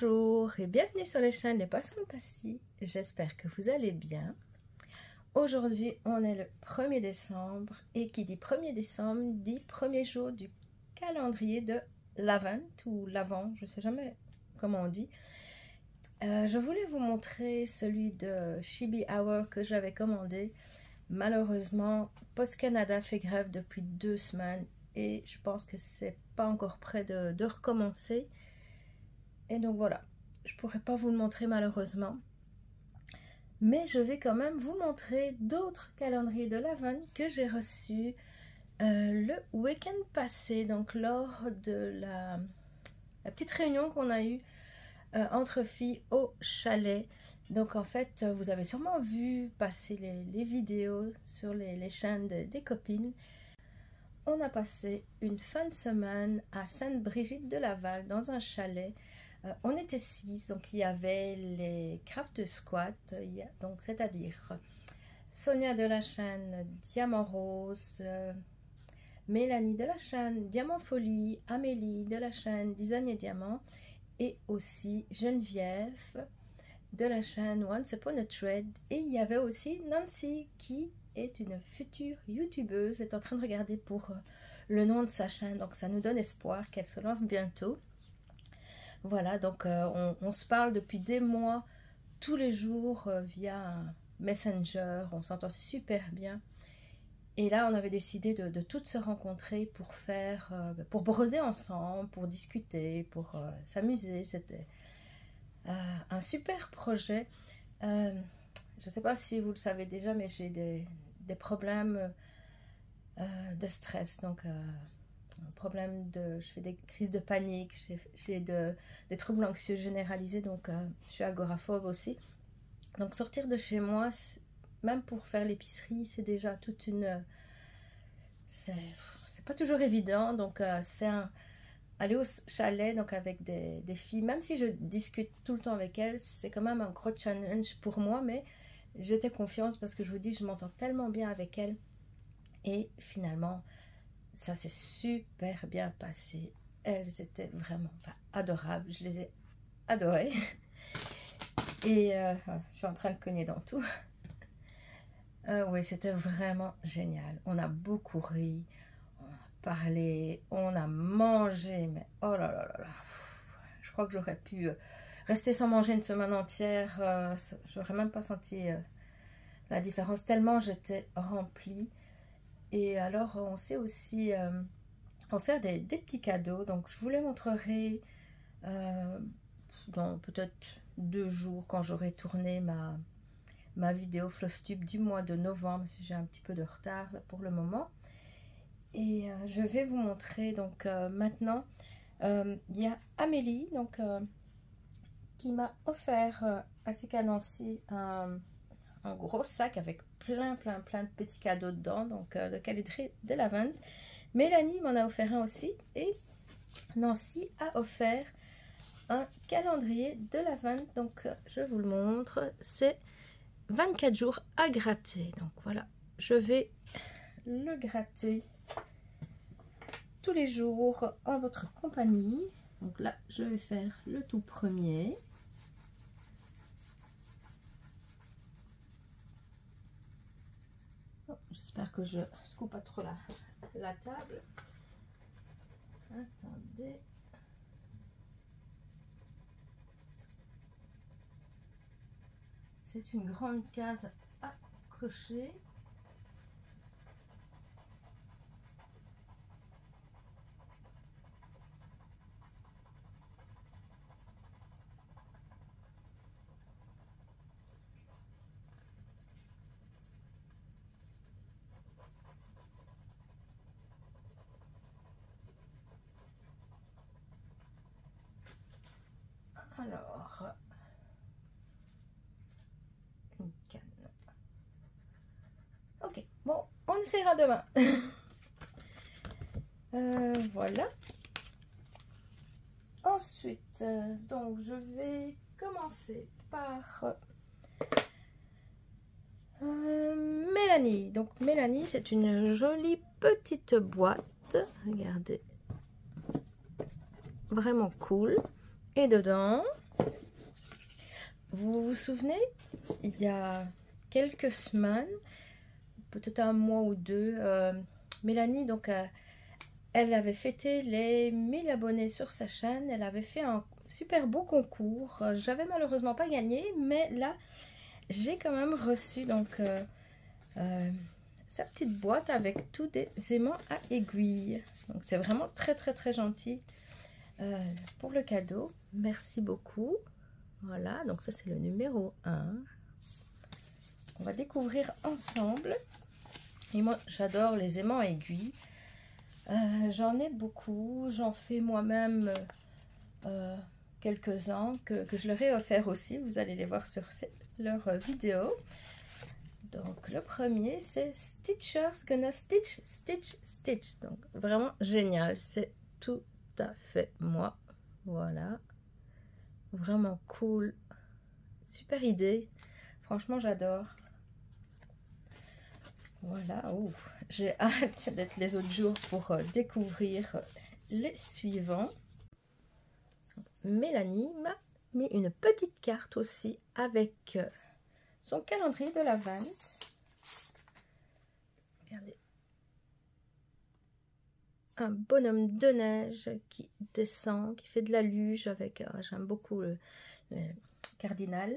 Bonjour et bienvenue sur les chaînes Les Passons de Passy. J'espère que vous allez bien. Aujourd'hui, on est le 1er décembre et qui dit 1er décembre dit premier jour du calendrier de l'Avent ou l'Avent, je ne sais jamais comment on dit. Je voulais vous montrer celui de Chibi Hour que j'avais commandé. Malheureusement, Post Canada fait grève depuis 2 semaines et je pense que c'est pas encore prêt de recommencer. Et donc voilà, je pourrais pas vous le montrer malheureusement. Mais je vais quand même vous montrer d'autres calendriers de l'Avent que j'ai reçus le week-end passé. Donc lors de la petite réunion qu'on a eue entre filles au chalet. Donc en fait, vous avez sûrement vu passer les vidéos sur les chaînes des copines. On a passé une fin de semaine à Sainte-Brigitte-de-Laval dans un chalet. On était 6, donc il y avait les crafts de squat, donc c'est-à-dire Sonia de la chaîne Diamant Rose, Mélanie de la chaîne Diamant Folie, Amélie de la chaîne Design et Diamant et aussi Geneviève de la chaîne Once Upon a Thread. Et il y avait aussi Nancy qui est une future youtubeuse, est en train de regarder pour le nom de sa chaîne, donc ça nous donne espoir qu'elle se lance bientôt. Voilà, donc on se parle depuis des mois, tous les jours via Messenger, on s'entend super bien. Et là, on avait décidé de toutes se rencontrer pour faire, pour broder ensemble, pour discuter, pour s'amuser. C'était un super projet. Je ne sais pas si vous le savez déjà, mais j'ai des problèmes de stress, donc problème je fais des crises de panique, j'ai des troubles anxieux généralisés, donc je suis agoraphobe aussi. Donc sortir de chez moi, même pour faire l'épicerie, c'est déjà toute une... c'est pas toujours évident, donc aller au chalet donc avec des filles, même si je discute tout le temps avec elles, c'est quand même un gros challenge pour moi, mais j'étais confiance parce que je vous dis, je m'entends tellement bien avec elles et finalement ça s'est super bien passé. Elles étaient vraiment adorables, je les ai adorées. Et je suis en train de cogner dans tout. Oui, c'était vraiment génial. On a beaucoup ri, on a parlé, on a mangé, mais oh là là là là. Je crois que j'aurais pu rester sans manger une semaine entière. J'aurais même pas senti la différence, tellement j'étais remplie. Et alors, on s'est aussi offert des petits cadeaux. Donc, je vous les montrerai dans peut-être 2 jours quand j'aurai tourné ma vidéo Flosstube du mois de novembre, si j'ai un petit peu de retard là, pour le moment. Et je vais vous montrer, donc maintenant, il y a Amélie donc, qui m'a offert, ainsi qu'à Nancy, un gros sac avec plein de petits cadeaux dedans, donc de calendrier de l'Avent. Mélanie m'en a offert un aussi et Nancy a offert un calendrier de l'Avent, donc je vous le montre, c'est 24 jours à gratter. Donc voilà, je vais le gratter tous les jours en votre compagnie. Donc là, je vais faire le tout premier. J'espère que je secoue pas trop la table. Attendez. C'est une grande case à cocher. Alors, une canne. Ok, bon, on essaiera demain. Voilà. Ensuite, donc je vais commencer par Mélanie. Donc Mélanie, c'est une jolie petite boîte. Regardez. Vraiment cool. Et dedans, Vous vous souvenez, il y a quelques semaines, peut-être un mois ou deux, Mélanie, donc, elle avait fêté les 1000 abonnés sur sa chaîne. Elle avait fait un super beau concours. J'avais malheureusement pas gagné, mais là, j'ai quand même reçu donc sa petite boîte avec tous des aimants à aiguilles. Donc c'est vraiment très très très gentil pour le cadeau. Merci beaucoup. Voilà, donc ça c'est le numéro 1. On va découvrir ensemble. Et moi j'adore les aimants à aiguilles. J'en ai beaucoup, j'en fais moi-même quelques-uns que je leur ai offert aussi. Vous allez les voir sur leur vidéo. Donc le premier c'est Stitchers Gonna Stitch, Stitch, Stitch. Donc vraiment génial, c'est tout à fait moi. Voilà, vraiment cool, super idée. Franchement j'adore. Voilà, j'ai hâte d'être les autres jours pour découvrir les suivants. Mélanie m'a mis une petite carte aussi avec son calendrier de l'Avent. Regardez. Un bonhomme de neige qui descend, qui fait de la luge avec, j'aime beaucoup le cardinal.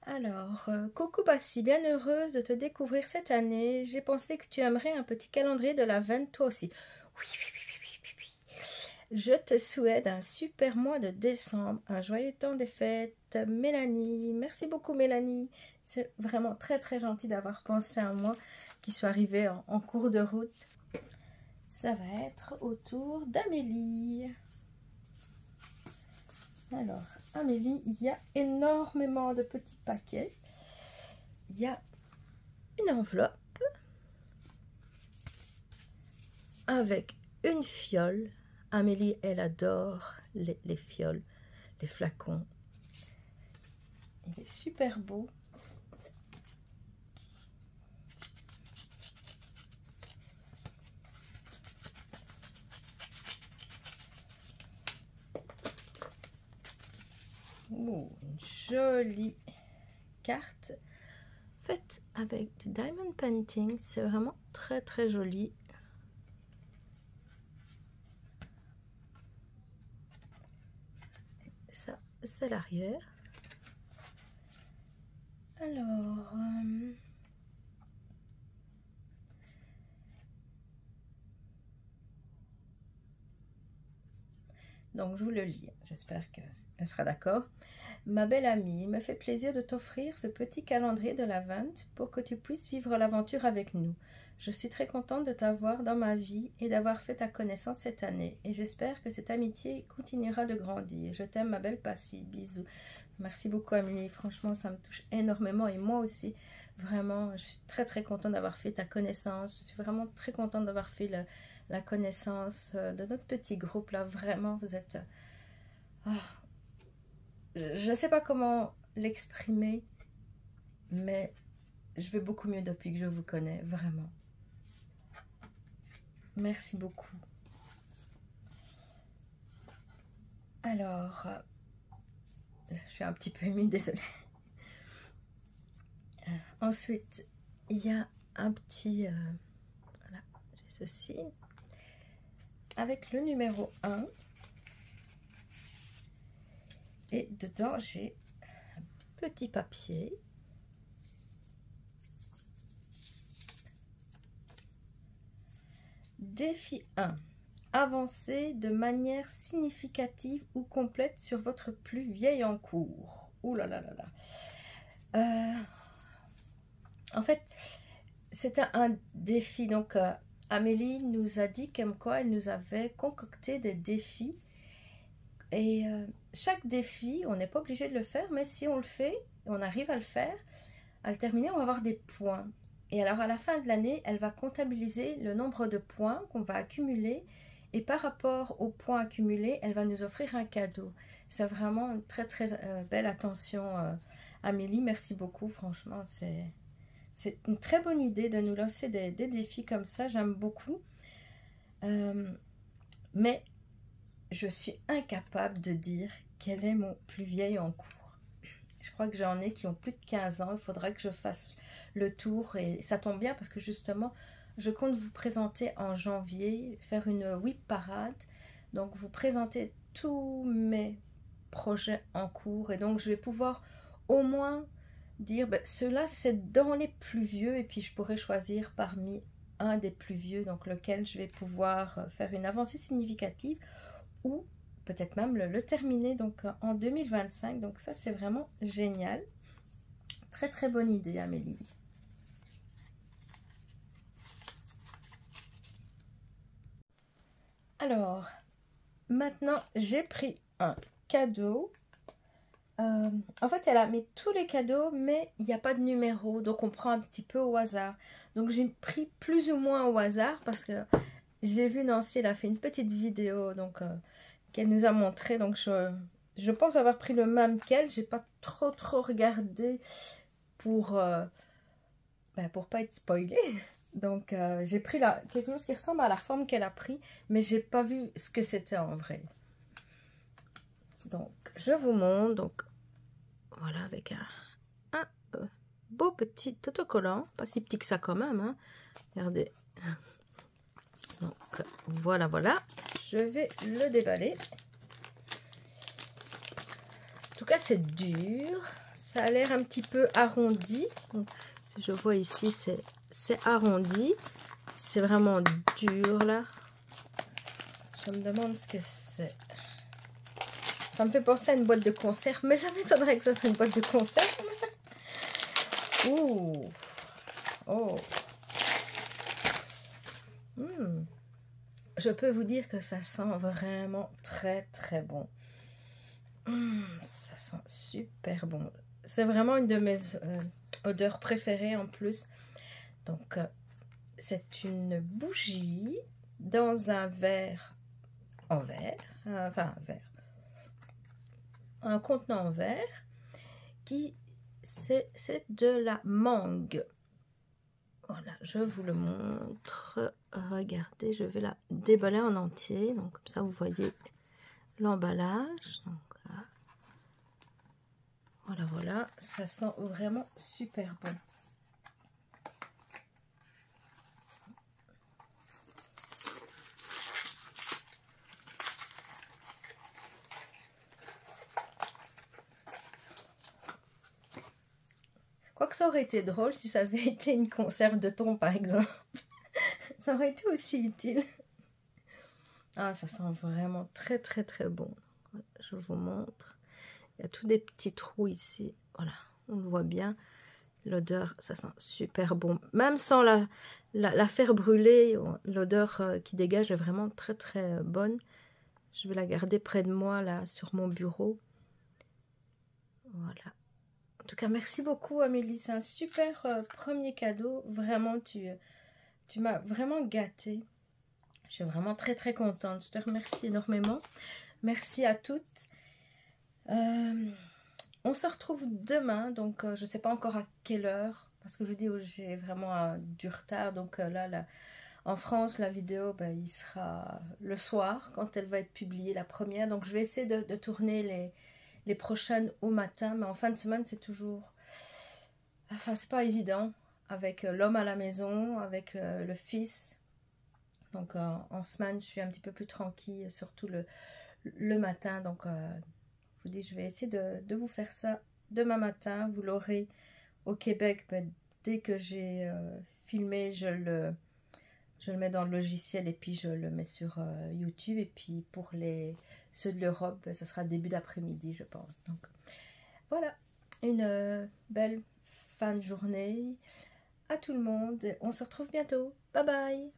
Alors, coucou Bassi, bien heureuse de te découvrir cette année. J'ai pensé que tu aimerais un petit calendrier de l'Avent toi aussi. Oui, oui, oui, oui, oui, oui. Je te souhaite un super mois de décembre, un joyeux temps des fêtes. Mélanie, merci beaucoup Mélanie. C'est vraiment très très gentil d'avoir pensé à moi qui suis arrivée en cours de route. Ça va être au tour d'Amélie. Alors, Amélie, il y a énormément de petits paquets. Il y a une enveloppe avec une fiole. Amélie, elle adore les fioles, les flacons. Il est super beau. Une jolie carte faite avec du diamond painting. C'est vraiment très très joli. Ça, c'est l'arrière. Alors, donc je vous le lis. J'espère qu'elle sera d'accord. Ma belle amie, il me fait plaisir de t'offrir ce petit calendrier de l'Avent pour que tu puisses vivre l'aventure avec nous. Je suis très contente de t'avoir dans ma vie et d'avoir fait ta connaissance cette année. Et j'espère que cette amitié continuera de grandir. Je t'aime, ma belle Passy. Bisous. Merci beaucoup, Amélie. Franchement, ça me touche énormément. Et moi aussi, vraiment, je suis très très contente d'avoir fait ta connaissance. Je suis vraiment très contente d'avoir fait la connaissance de notre petit groupe. Là, vraiment, vous êtes... je ne sais pas comment l'exprimer, mais je vais beaucoup mieux depuis que je vous connais, vraiment. Merci beaucoup. Alors, je suis un petit peu émue, désolée. Ensuite, il y a un petit... voilà, j'ai ceci. Avec le numéro 1. Et dedans, j'ai un petit papier. Défi 1. Avancez de manière significative ou complète sur votre plus vieil en cours. Ouh là là là là. En fait, c'était un défi. Donc, Amélie nous a dit comme quoi elle nous avait concocté des défis. Et chaque défi, on n'est pas obligé de le faire, mais si on le fait, on arrive à le faire, à le terminer, on va avoir des points. Et alors à la fin de l'année, elle va comptabiliser le nombre de points qu'on va accumuler. Et par rapport aux points accumulés, elle va nous offrir un cadeau. C'est vraiment une très très belle attention, Amélie. Merci beaucoup, franchement, c'est une très bonne idée de nous lancer des défis comme ça. J'aime beaucoup. Mais je suis incapable de dire quel est mon plus vieil en cours. Je crois que j'en ai qui ont plus de 15 ans. Il faudra que je fasse le tour. Et ça tombe bien parce que justement, je compte vous présenter en janvier, faire une whip parade. Donc, vous présenter tous mes projets en cours. Et donc, je vais pouvoir au moins dire, ben, ceux-là, c'est dans les plus vieux. Et puis, je pourrais choisir parmi un des plus vieux, donc lequel je vais pouvoir faire une avancée significative ou peut-être même le terminer donc en 2025. Donc ça, c'est vraiment génial. Très très bonne idée, Amélie. Alors, maintenant, j'ai pris un cadeau. En fait, elle a mis tous les cadeaux, mais il n'y a pas de numéro, donc on prend un petit peu au hasard. Donc j'ai pris plus ou moins au hasard parce que j'ai vu Nancy, elle a fait une petite vidéo donc qu'elle nous a montré. Donc je pense avoir pris le même qu'elle. J'ai pas trop regardé pour pas être spoilée. Donc j'ai pris quelque chose qui ressemble à la forme qu'elle a pris, mais j'ai pas vu ce que c'était en vrai. Donc je vous montre. Donc voilà, avec un beau petit autocollant, pas si petit que ça quand même, hein. Regardez. Donc voilà, je vais le déballer. En tout cas, c'est dur, ça a l'air un petit peu arrondi. Donc, si je vois ici, c'est arrondi, c'est vraiment dur là. Je me demande ce que c'est. Ça me fait penser à une boîte de conserve, mais ça m'étonnerait que ça soit une boîte de conserve. Ouh. Oh. Je peux vous dire que ça sent vraiment très bon. Ça sent super bon. C'est vraiment une de mes odeurs préférées en plus. Donc, c'est une bougie dans un verre en verre. Enfin, un verre. Un contenant en verre qui c'est de la mangue. Voilà, je vous le montre. Regardez, je vais la déballer en entier. Donc, comme ça, vous voyez l'emballage. Donc, voilà, ça sent vraiment super bon. Quoique ça aurait été drôle si ça avait été une conserve de thon par exemple. Ça aurait été aussi utile. Ah, ça sent vraiment très bon. Je vous montre. Il y a tous des petits trous ici. Voilà, on le voit bien. L'odeur, ça sent super bon. Même sans la faire brûler, l'odeur qui dégage est vraiment très bonne. Je vais la garder près de moi, là, sur mon bureau. Voilà. En tout cas, merci beaucoup, Amélie. C'est un super premier cadeau. Vraiment, tu m'as vraiment gâtée. Je suis vraiment très contente. Je te remercie énormément. Merci à toutes. On se retrouve demain. Donc, je ne sais pas encore à quelle heure. Parce que je vous dis, j'ai vraiment du retard. Donc là, en France, la vidéo, il sera le soir quand elle va être publiée, la première. Donc, je vais essayer de tourner les prochaines au matin. Mais en fin de semaine, c'est toujours... Enfin, c'est pas évident. Avec l'homme à la maison, avec le fils. Donc en semaine, je suis un petit peu plus tranquille, surtout le matin. Donc je vous dis, je vais essayer de vous faire ça demain matin. Vous l'aurez au Québec. Dès que j'ai filmé, je le mets dans le logiciel et puis je le mets sur YouTube. Et puis pour ceux de l'Europe, ça sera début d'après-midi, je pense. Donc voilà, une belle fin de journée à tout le monde. On se retrouve bientôt. Bye bye.